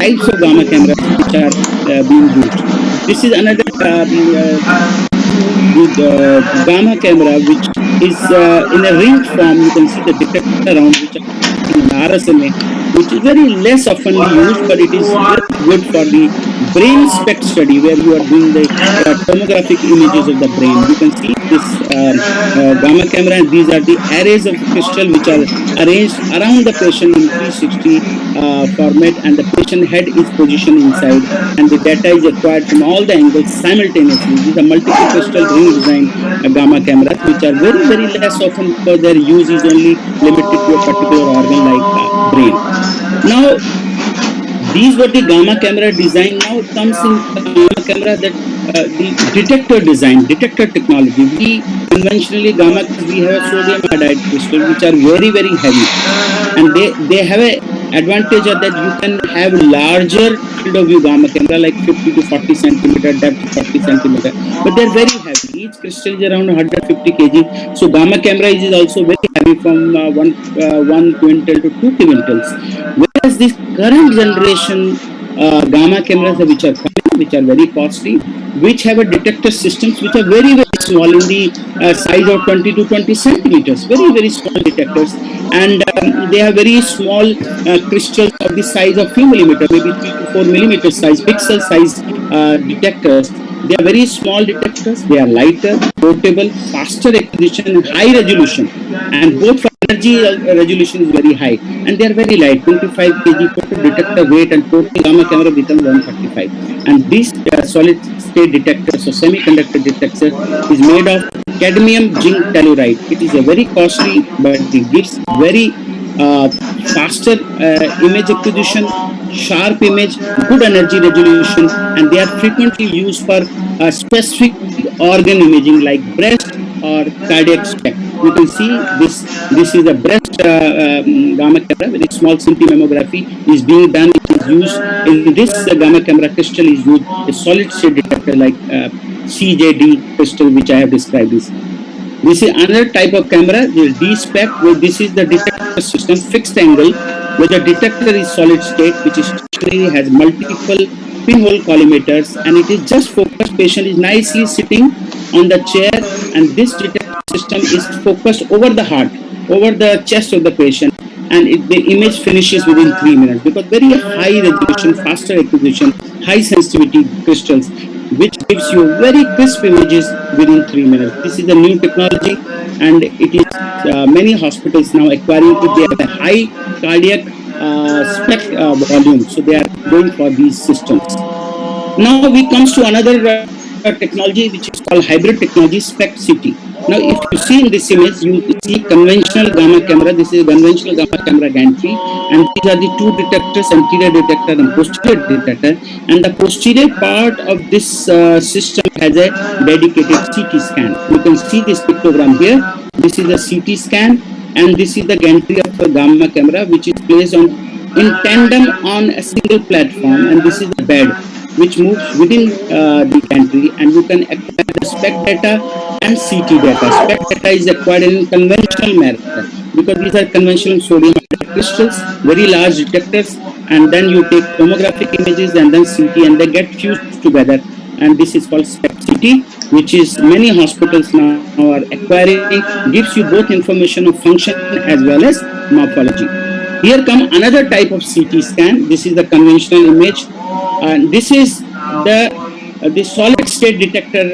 types of gamma cameras which are being used. This is another gamma camera which is in a ring form. You can see the detector around which are in RSNA, which is very less oftenly used, but it is very good for the brain spect study where you are doing the tomographic images of the brain. You can see this gamma camera, and these are the arrays of crystal which are arranged around the patient in 360 format, and the patient head is positioned inside, and the data is acquired from all the angles simultaneously. These are multiple crystal ring design gamma cameras which are very, very less often because their use is only limited to a particular organ like brain. Now, these were the gamma camera design. Now it comes in gamma camera that the detector design, detector technology. We conventionally gamma, we have a sodium iodide crystal which are very, very heavy, and they have a advantage of that you can have larger field of view gamma camera like 50 to 40 centimeter depth, 40 centimeter, but they're very heavy. Each crystal is around 150 kg. So gamma camera is also very heavy, from 1 quintal to 2 quintals. Whereas this current generation gamma cameras which are coming, which are very costly, which have a detector systems which are very, very small in the size of 20 to 20 centimeters, very, very small detectors, and they have very small crystals of the size of few millimeter, maybe 3 to 4 millimeter size, pixel size detectors. They are very small detectors. They are lighter, portable, faster acquisition, and high resolution. And both for energy resolution is very high. And they are very light, 25 kg total detector weight, and total gamma camera becomes 135. And this solid state detector, so semiconductor detector, is made of cadmium zinc telluride. It is a very costly, but it gives very faster image acquisition, sharp image, good energy resolution, and they are frequently used for specific organ imaging like breast or cardiac spect. You can see this. This is a breast gamma camera. Very small CT mammography is being done. It is used in this gamma camera crystal is used a solid state detector like CJD crystal, which I have described this. This is another type of camera, the D-spec, where this is the detector system, fixed angle, where the detector is solid state, which is stationary, has multiple pinhole collimators, and it is just focused. Patient is nicely sitting on the chair, and this detector system is focused over the heart, over the chest of the patient, and the image finishes within 3 minutes because very high resolution, faster acquisition, high sensitivity crystals, which gives you very crisp images within 3 minutes. This is a new technology, and it is many hospitals now acquiring it. They have a high cardiac spec volume, so they are going for these systems. Now we comes to another technology which is called hybrid technology, spect-ct. Now, if you see in this image, you see conventional gamma camera. This is a conventional gamma camera gantry, and these are the two detectors, anterior detector and posterior detector. And the posterior part of this system has a dedicated CT scan. You can see this pictogram here. This is a CT scan, and this is the gantry of a gamma camera, which is placed on in tandem on a single platform, and this is the bed which moves within the gantry, and you can acquire the spec data and CT data. Spec data is acquired in conventional manner because these are conventional sodium crystals, very large detectors, and then you take tomographic images and then CT, and they get fused together, and this is called spect-ct, which is many hospitals now are acquiring. Gives you both information of function as well as morphology. Here come another type of CT scan. This is the conventional image, and this is the solid state detector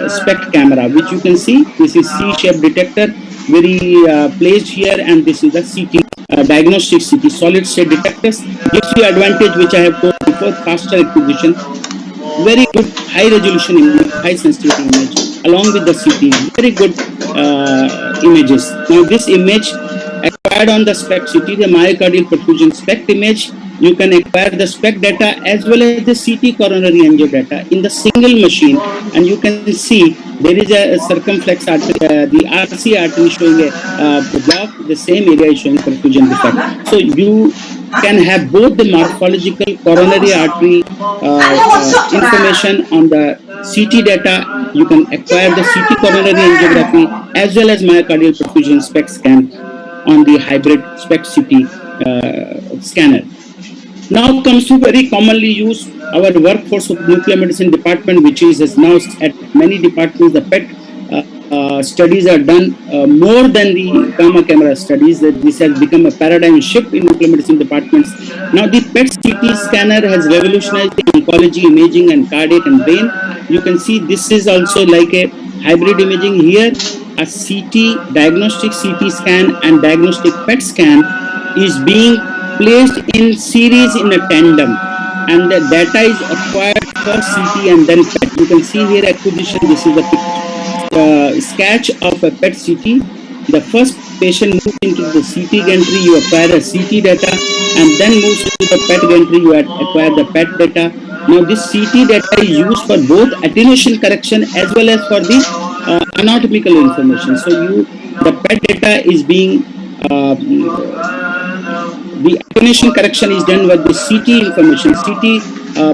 spect camera, which you can see. This is C-shaped detector, very placed here, and this is the CT diagnostic CT solid state detectors. Gives you advantage which I have told before: faster acquisition, very good high resolution image, high sensitivity image, along with the CT, very good images. Now this image acquired on the spect-ct, the myocardial perfusion spect image, you can acquire the spec data as well as the CT coronary angio data in the single machine, and you can see there is a circumflex artery, the RC artery showing a block, the same area is showing perfusion defect. So you can have both the morphological coronary artery information on the CT data. You can acquire the CT coronary angiography as well as myocardial perfusion spec scan on the hybrid spect-ct scanner. Now comes to very commonly used our workforce of nuclear medicine department, which is now at many departments. The PET studies are done more than the gamma camera studies. That this has become a paradigm shift in nuclear medicine departments. Now the PET-CT scanner has revolutionized the oncology imaging and cardiac and brain. You can see this is also like a hybrid imaging here. A CT diagnostic CT scan and diagnostic PET scan is being placed in series in a tandem, and the data is acquired first CT and then PET. You can see here acquisition. This is a sketch of a PET CT. The first patient moves into the CT gantry, you acquire a CT data, and then moves into the PET gantry, you acquire the PET data. Now this CT data is used for both attenuation correction as well as for the anatomical information. So the PET data is being the attenuation correction is done with the CT information, CT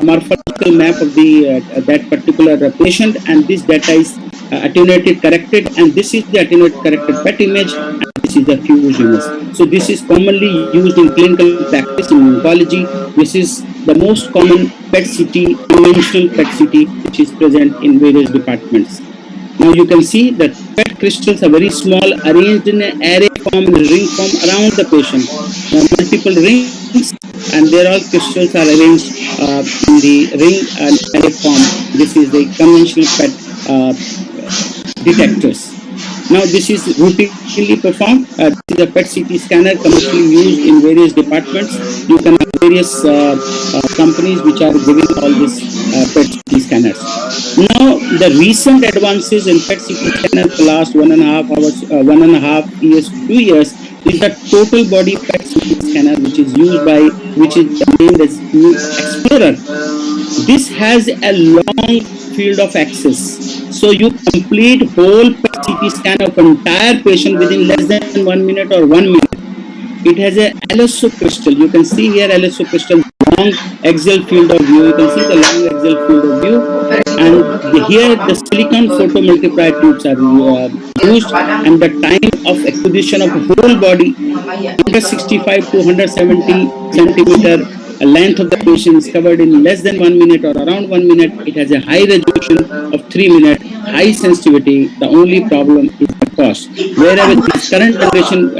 morphological map of the that particular patient, and this data is attenuated, corrected, and this is the attenuated corrected PET image, and this is the fused image. So this is commonly used in clinical practice in oncology. This is the most common PET CT, conventional PET CT, which is present in various departments. Now you can see that PET crystals are very small, arranged in an array form, in a ring form around the patient. There are multiple rings, and there all crystals are arranged in the ring and array form. This is the conventional PET detectors. Now this is routinely performed. This is a PET CT scanner commercially used in various departments. You can have various companies which are giving all these PET CT scanners. Now the recent advances in PET CT scanner for the last 1.5 hours, 1.5 years to 2 years is the total body PET CT scanner, which is named as new Explorer. This has a long field of access. So you complete whole PET CT scan of entire patient within less than 1 minute or 1 minute. It has a LSO crystal. You can see here LSO crystal, long axial field of view. You can see the long axial field of view. And here the silicon photomultiplier tubes are used, and the time of acquisition of whole body 165 to 170 centimeter length of the patient is covered in less than 1 minute or around 1 minute. It has a high resolution of 3 minutes, high sensitivity. The only problem is the cost. Wherever this current generation,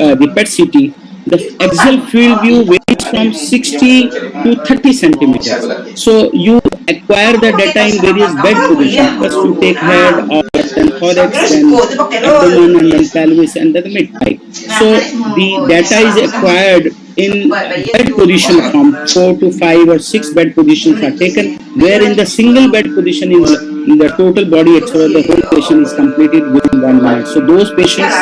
the PET CT, the axial field view varies from 60 to 30 centimeters. So you acquire the data in various bed positions. First you take head, or then thorax, then abdomen, and then pelvis, and then the mid thigh. So the data is acquired in bed position form. 4 to 5 or 6 bed positions are taken, where in the single bed position in the total body X-ray, the whole patient is completed within 1 minute. So those patients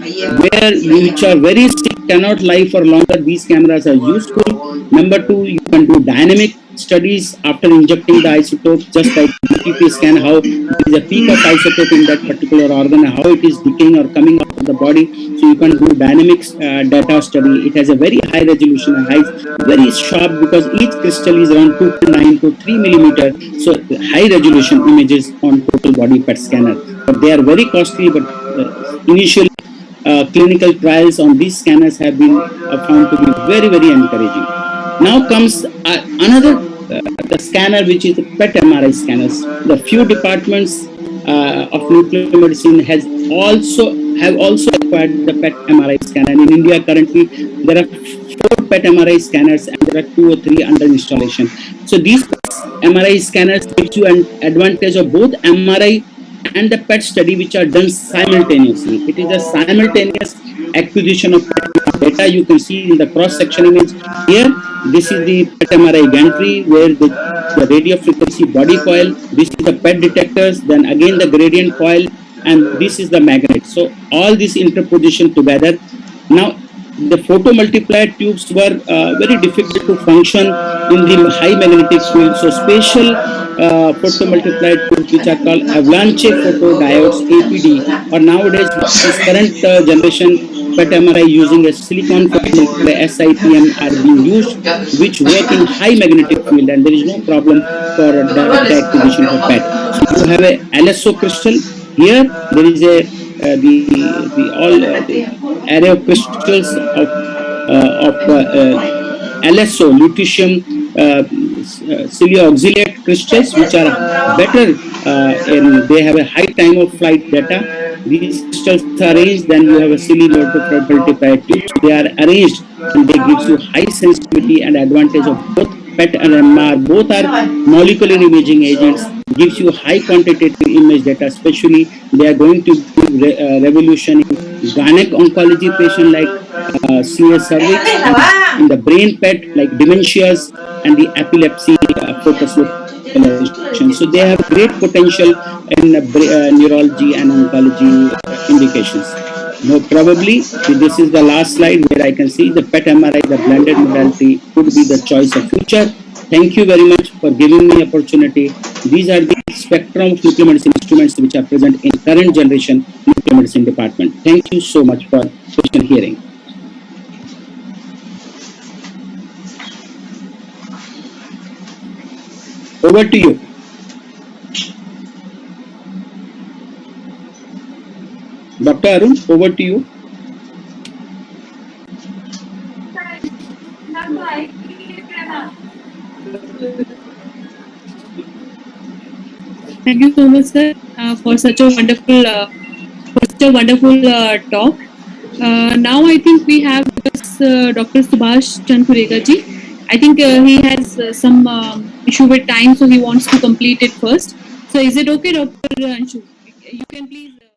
which are very sick, cannot lie for longer, these cameras are useful. Number two, you can do dynamic studies after injecting the isotope, just like BTP scan, how there is a peak of isotope in that particular organ, how it is decaying or coming out of the body. So you can do dynamic data study. It has a very high resolution and very sharp, because each crystal is around 2.9 to 3 millimeter. So high resolution images on total body PET scanner. But they are very costly, but initially clinical trials on these scanners have been found to be very, very encouraging. Now comes another the scanner, which is the PET MRI scanners. The few departments of nuclear medicine have also acquired the PET MRI scanner. In India currently there are 4 PET MRI scanners, and there are 2 or 3 under installation. So these MRI scanners gives you an advantage of both MRI and the PET study, which are done simultaneously. It is a simultaneous acquisition of PET data. You can see in the cross-section image here. This is the PET MRI gantry, where the radio frequency body coil. This is the PET detectors. Then again the gradient coil, and this is the magnet. So all this interposition together. Now the photomultiplier tubes were very difficult to function in the high magnetic field. So special photomultiplier tubes, which are called avalanche photodiodes, APD, or nowadays this current generation PET MRI using a silicon photomultiplier SIPM are being used, which work in high magnetic field, and there is no problem for direct acquisition for PET. So you have a LSO crystal here. There is a the array of crystals of of LSO, lutetium silioxylate crystals, which are better they have a high time of flight data. These crystals are arranged, then you have a multiplier tubes. They are arranged and they gives you high sensitivity and advantage of both PET and MR. Both are molecular imaging agents, gives you high quantitative image data. Especially they are going to give revolution in gynec oncology patient like CS cervix, and in the brain PET like dementias and the epilepsy focus localization. So they have great potential in neurology and oncology indications. No, probably this is the last slide where I can see the PET MRI, the blended modality could be the choice of future. Thank you very much for giving me opportunity. These are the spectrum of nuclear medicine instruments which are present in current generation nuclear medicine department. Thank you so much for patient hearing. Over to you. Dr. Arun, over to you. Thank you so much, sir, for such a wonderful talk. Now I think we have with us Dr. Subhash Chandkurega ji. I think he has some issue with time, so he wants to complete it first. So is it okay, Dr. Anshu? You can please.